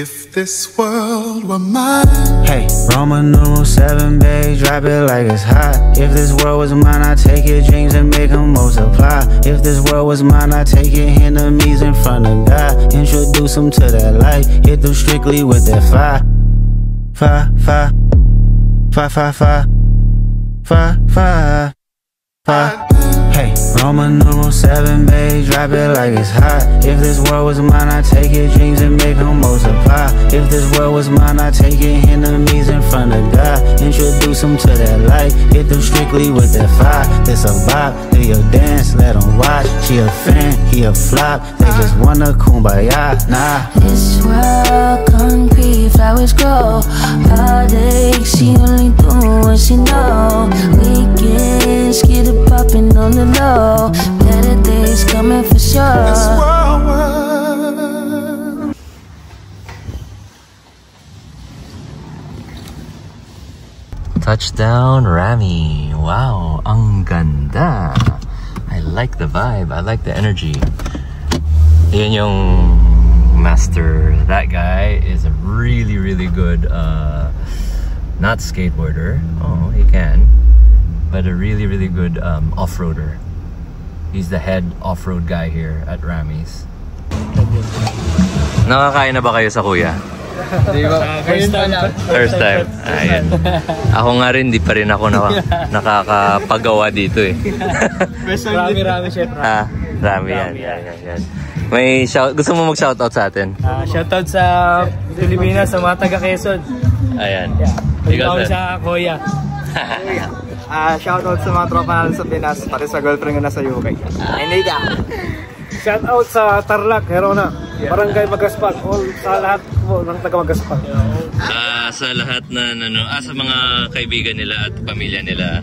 If this world were mine. Hey, Roman numeral 7, babe, drop it like it's hot. If this world was mine, I'd take your dreams and make them multiply. If this world was mine, I'd take your enemies in front of God. Introduce them to that light, hit them strictly with that fire. Fire, fire, fire, fire, fire, fire, fire, fire. Hey, Roman numeral 7, babe, drop it like it's hot. If this world was mine, I'd take your dreams and make them multiply. If this world was mine, I'd take your enemies in front of God. Introduce them to that light, hit them strictly with that fire. This a vibe, do your dance, let them watch. She a fan, he a flop, they just wanna kumbaya, nah. This world concrete, flowers grow. Heartache, she only do what she know. Weekends, get it poppin' on the low. Better days coming for sure. This world was. Touchdown Rami. Wow, ang ganda. I like the vibe. I like the energy. Yun yung master. That guy is a really, really good not skateboarder. Oh, he can. But a really, really good off-roader. He's the head off-road guy here at Rami's. Nakakain na ba kayo sa kuya? Di ba? First time lang. First time. Ayun. Ako nga rin, di pa rin ako nakakapagawa dito eh. First time. Rami chef. Ah, Rami yan. Yan. May gusto mo mag-shoutout sa atin? Shoutout sa Pilipinas, sa mga taga Quezon. Ayan. Ikaw sa Kuya. Shoutout sa mga tropa natin sa Pinas, pati sa girlfriend ko na sa UK. Hindi ka. Shoutout sa Tarlac, Herona. Barangay Magaspag, all sa lahat po ng taga Magaspag. Sa lahat na sa mga kaibigan nila at pamilya nila,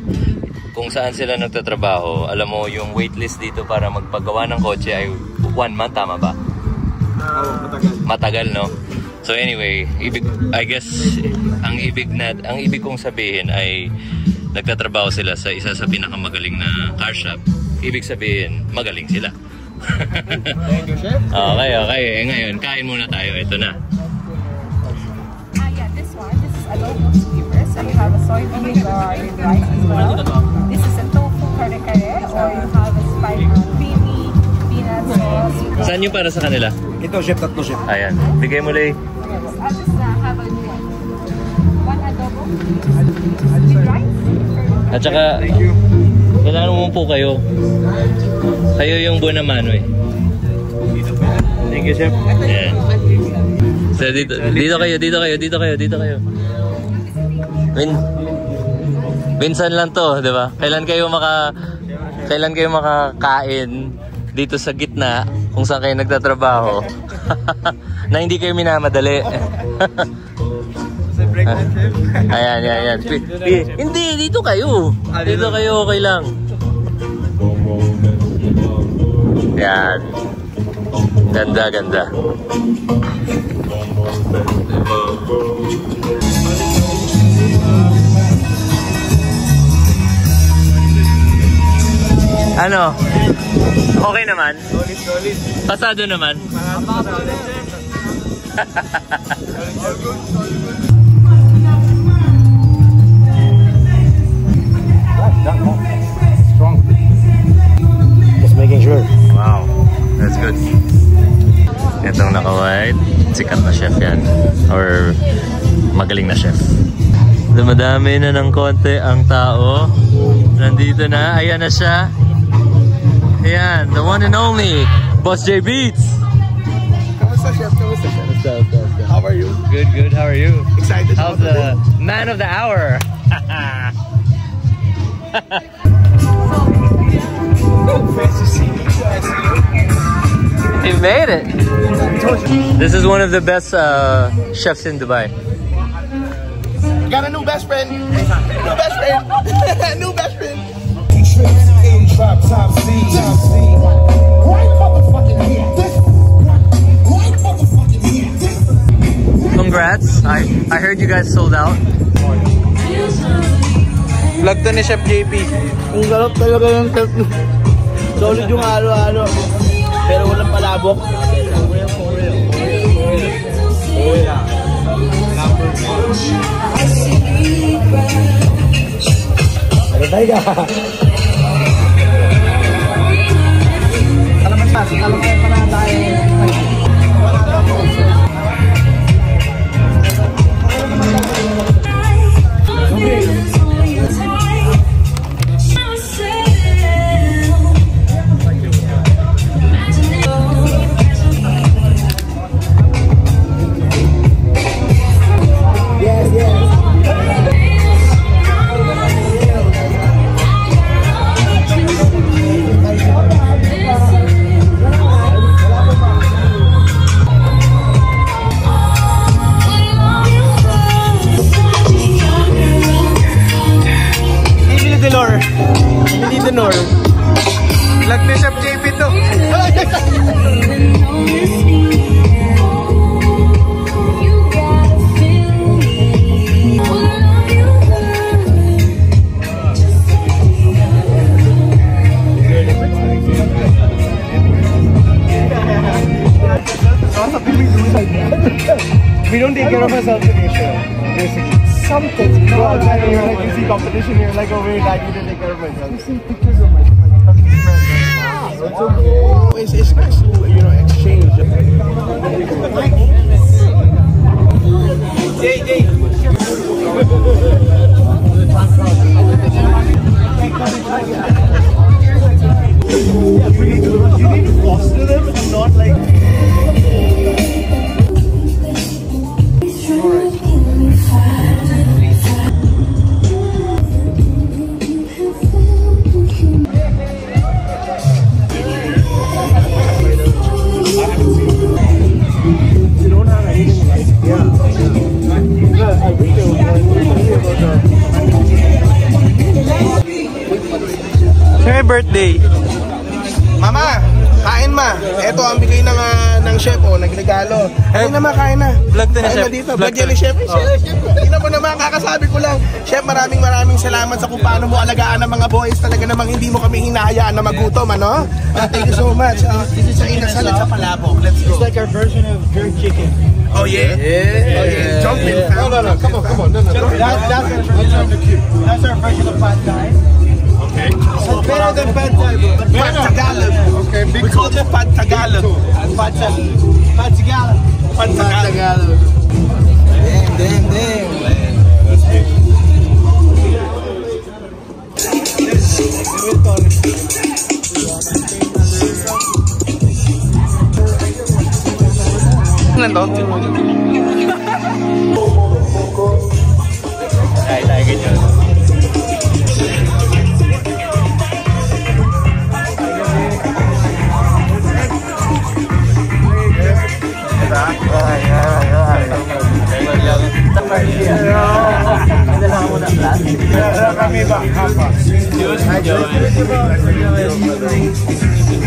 kung saan sila nagtatrabaho, alam mo yung waitlist dito para magpagawa ng kotse ay 1 month, tama ba? Matagal, no? So anyway, I guess ang ibig kong sabihin ay nagtatrabaho sila sa isa sa pinakamagaling na car shop. Ibig sabihin, magaling sila. Thank you, chef. Okay. Ngayon, kain muna tayo. Ito na. Yeah, this is adobo skewer. So you have a soybean with rice as well. This is a tofu kare-kare, or you have a creamy peanut sauce. Saan yung para sa kanila? Ito, chef, tatlo, chef. Ayan. Bigay mo lang. I'll just have one adobo with rice. At saka, kailangan mo po kayo. Kayo yung buona mano eh. Thank you, chef. Ayan. So dito kayo. Minsan lang to, di ba? Kailan kayo makakain dito sa gitna kung saan kayo nagtatrabaho na hindi kayo minamadali. Ayan. Hindi, dito kayo. Dito kayo, okay lang. Yan. Ganda. Ano? Okay naman? Solid. Pasado naman? Strong. Just making sure. Wow, that's good. Itong naka-white, sikat na chef yan. Or magaling na chef. Dumadami na ng konti ang tao. Nandito na, ayan na siya. Ayan, the one and only Boss J Beats. Kamusta, chef? How are you? Good, how are you? Excited. How's the man of the hour? You made it. This is one of the best chefs in Dubai. Got a new best friend. New best friend. Congrats. I heard you guys sold out. Vlog to ni Chef JP. Ang sarap talaga ng chef. Solid yung halo-halo. Pero walang palabok. Lag na Chef JP to. We don't take care of ourselves in Asia, basically. Something. You go outside and you're like, you see competition, you're like, oh wait, I need to take care of myself. You see pictures of my cousin's friends. It's nice to, you know, exchange. You need to foster them and not like... Happy birthday! Mama, kain ma. Ito ang bigay ng chef, oh, nagregalo. Kain na ma, kain na. Vlog to na, Kain chef. na dito. Vlog Vlog yan ni chef. Tingnan mo naman, kakasabi ko lang. Chef, maraming salamat sa kung paano mo alagaan ang mga boys. Talaga namang hindi mo kami hinahayaan na magutom, ano? Thank you so much. This is sa inasal at sa palabok. Let's go. It's like our version of jerk chicken. Oh yeah? Yeah. Oh yeah. Jump in. No. Come on. No. That's our version of pad thai. Okay. Better than pad thai, bro. Pad Tagalog. Okay. We call it Pad Tagalog. Pad Tagalog. Pad Tagalog. Damn. That's big.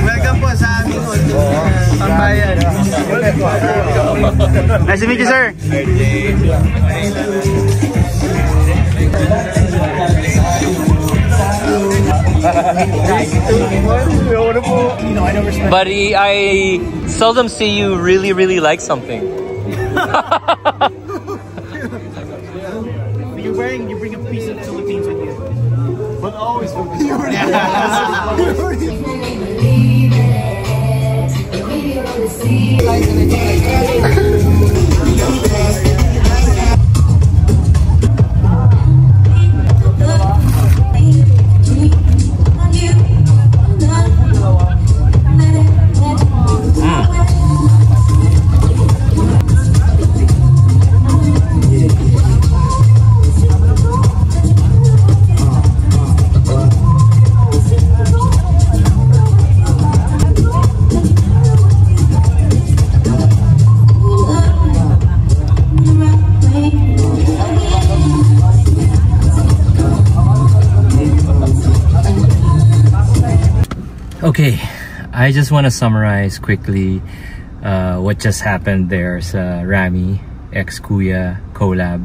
Welcome po sa aming pambayan. Nice to meet you, sir. Buddy, I seldom see you really like something. You bring a piece of Philippines with you. But always focus on Okay, I just want to summarize quickly what just happened there sa Rami x Kuya collab.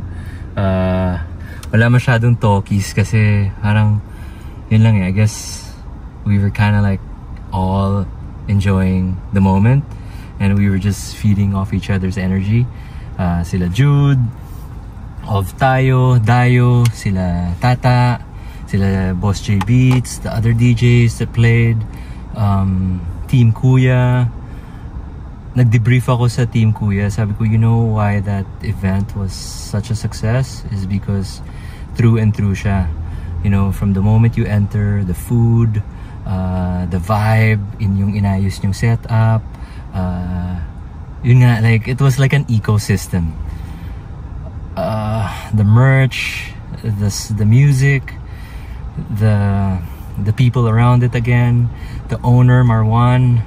Wala masyadong talkies kasi parang yun lang I guess we were kind of like all enjoying the moment and we were just feeding off each other's energy. sila Jude, of Tayo, Dayo, sila Tata, sila Boss J Beats, the other DJs that played, Team Kuya. Nag-debrief ako sa Team Kuya. Sabi ko, you know why that event was such a success? Is because through and through siya. You know, from the moment you enter, the food, the vibe, yung inayos yung setup, yun nga, like, it was like an ecosystem. The merch, the music, the people around it again, the owner Marwan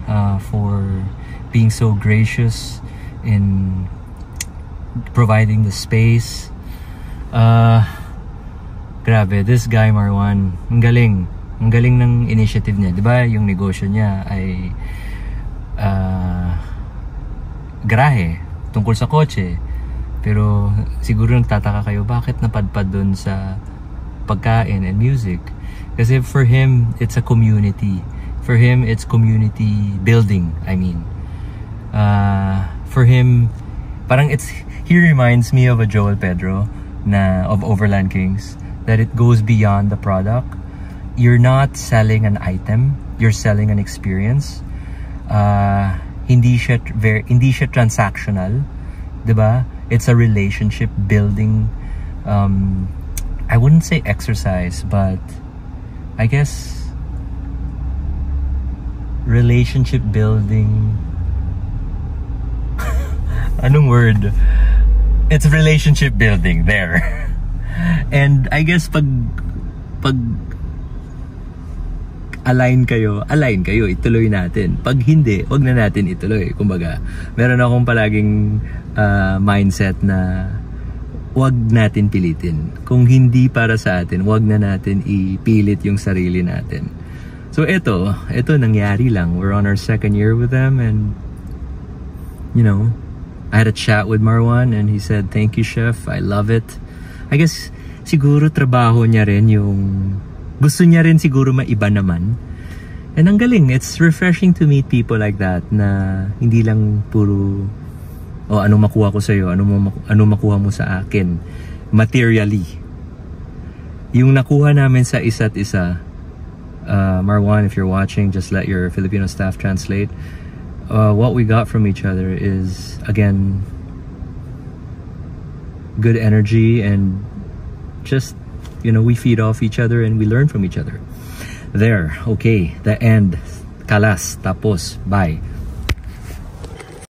for being so gracious in providing the space. Grabe, this guy Marwan, ang galing ng initiative niya, 'di ba? Yung negosyo niya ay garahe tungkol sa kotse. Pero siguro nagtataka kayo, bakit napadpad dun sa pagkain and music? Kasi for him, it's a community. For him, it's community building, I mean. For him, parang he reminds me of a Joel Pedro of Overland Kings, that it goes beyond the product. You're not selling an item, you're selling an experience. Hindi siya transactional, 'di ba? It's a relationship building, I wouldn't say exercise, but I guess relationship building. Anong word? It's relationship building there. And I guess pag align kayo, ituloy natin. Pag hindi, wag na natin ituloy. Kumbaga, meron akong palaging mindset na wag natin pilitin. Kung hindi para sa atin, wag na natin ipilit yung sarili natin. So ito nangyari lang. We're on our 2nd year with them, and you know, I had a chat with Marwan and he said, "Thank you, chef. I love it." I guess siguro trabaho niya rin yung gusto niya rin siguro maiba naman. And ang galing, it's refreshing to meet people like that na hindi lang puro ano makuha ko sa'yo, ano makuha mo sa akin materially. Yung nakuha namin sa isa't isa, Marwan, if you're watching, just let your Filipino staff translate. What we got from each other is, again, good energy, and just, you know, we feed off each other and we learn from each other. There, okay, the end. Kalas, tapos, bye.